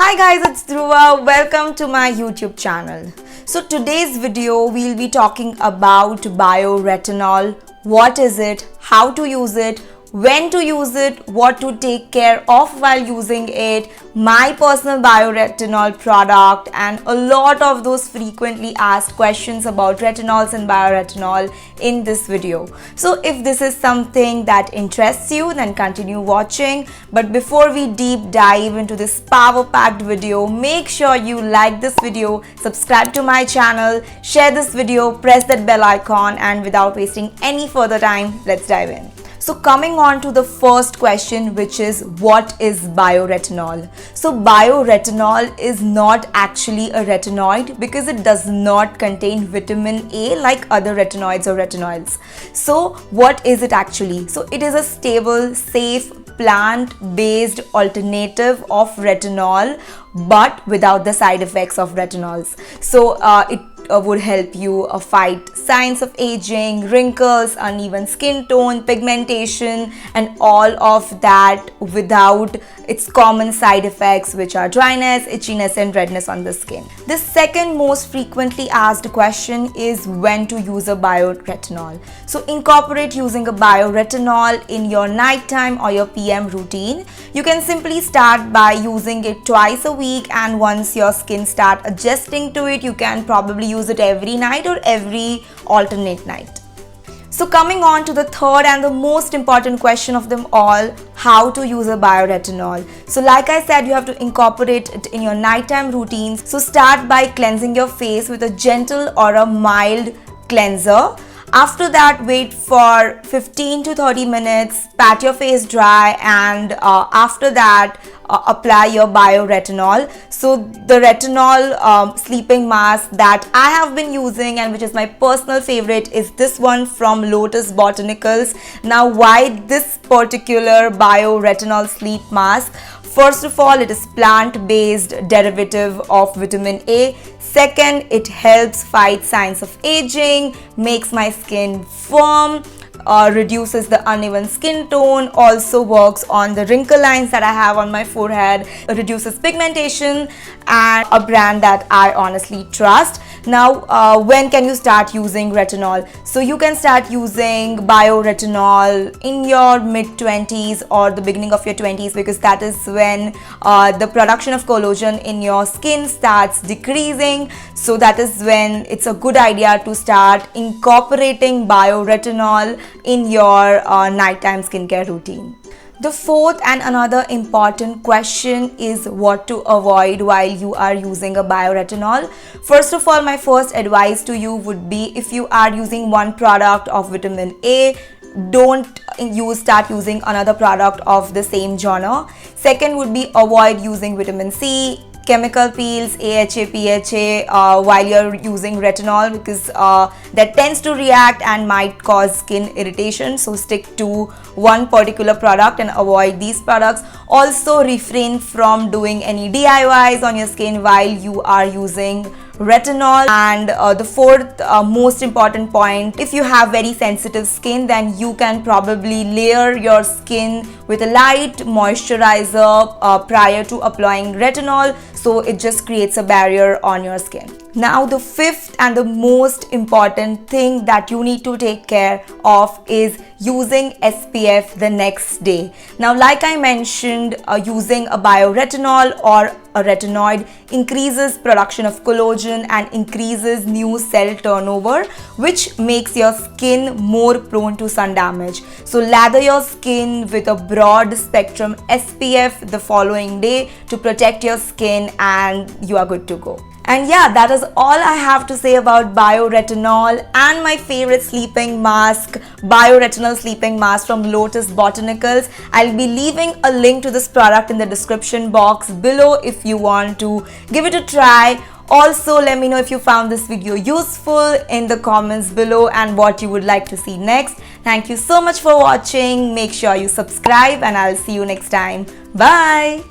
Hi guys, it's Dhruva. Welcome to my YouTube channel. So today's video we'll be talking about Bio-Retinol. What is it? How to use it? When to use it? What to take care of while using it? My personal Bio-Retinol product and a lot of those frequently asked questions about retinols and Bio-Retinol in this video. So if this is something that interests you, then continue watching. But before we deep dive into this power-packed video, make sure you like this video, subscribe to my channel, share this video, press that bell icon, and without wasting any further time, let's dive in. So coming on to the first question, which is what is Bio-Retinol? So Bio-Retinol is not actually a retinoid because it does not contain vitamin A like other retinoids or retinoids. So what is it actually? So it is a stable, safe, plant-based alternative of retinol but without the side effects of retinols. So it would help you fight signs of aging, wrinkles, uneven skin tone, pigmentation, and all of that without its common side effects, which are dryness, itchiness, and redness on the skin. The second most frequently asked question is when to use a Bio-Retinol. So incorporate using a Bio-Retinol in your nighttime or your PM routine. You can simply start by using it twice a week, and once your skin start adjusting to it, you can probably use it every night or every alternate night. So coming on to the third and the most important question of them all, how to use a Bio-Retinol. So like I said, you have to incorporate it in your nighttime routines. So start by cleansing your face with a gentle or a mild cleanser. After that, wait for 15 to 30 minutes, pat your face dry, and after that, apply your Bio-Retinol. So the retinol sleeping mask that I have been using and which is my personal favorite is this one from Lotus Botanicals. Now, why this particular Bio-Retinol sleep mask? First of all, it is plant-based derivative of vitamin A. Second, it helps fight signs of aging, makes my skin firm, reduces the uneven skin tone, also works on the wrinkle lines that I have on my forehead, reduces pigmentation, and a brand that I honestly trust. Now, when can you start using retinol? So you can start using Bio-Retinol in your mid-20s or the beginning of your 20s, because that is when the production of collagen in your skin starts decreasing. So that is when it's a good idea to start incorporating Bio-Retinol in your nighttime skincare routine. The fourth and another important question is what to avoid while you are using a Bio-Retinol. First of all, my first advice to you would be, if you are using one product of vitamin A, don't start using another product of the same genre. Second would be avoid using vitamin C, chemical peels, AHA, PHA while you're using retinol, because that tends to react and might cause skin irritation. So stick to one particular product and avoid these products. Also refrain from doing any DIYs on your skin while you are using retinol. And the fourth most important point, if you have very sensitive skin, then you can probably layer your skin with a light moisturizer prior to applying retinol, so it just creates a barrier on your skin. Now, the fifth and the most important thing that you need to take care of is using SPF the next day. Now, like I mentioned, using a Bio-Retinol or a retinoid increases production of collagen and increases new cell turnover, which makes your skin more prone to sun damage. So lather your skin with a broad spectrum SPF the following day to protect your skin, and you are good to go. And yeah, that is all I have to say about Bio-Retinol and my favorite sleeping mask, Bio-Retinol sleeping mask from Lotus Botanicals. I'll be leaving a link to this product in the description box below if you want to give it a try. Also, let me know if you found this video useful in the comments below and what you would like to see next. Thank you so much for watching. Make sure you subscribe and I'll see you next time. Bye.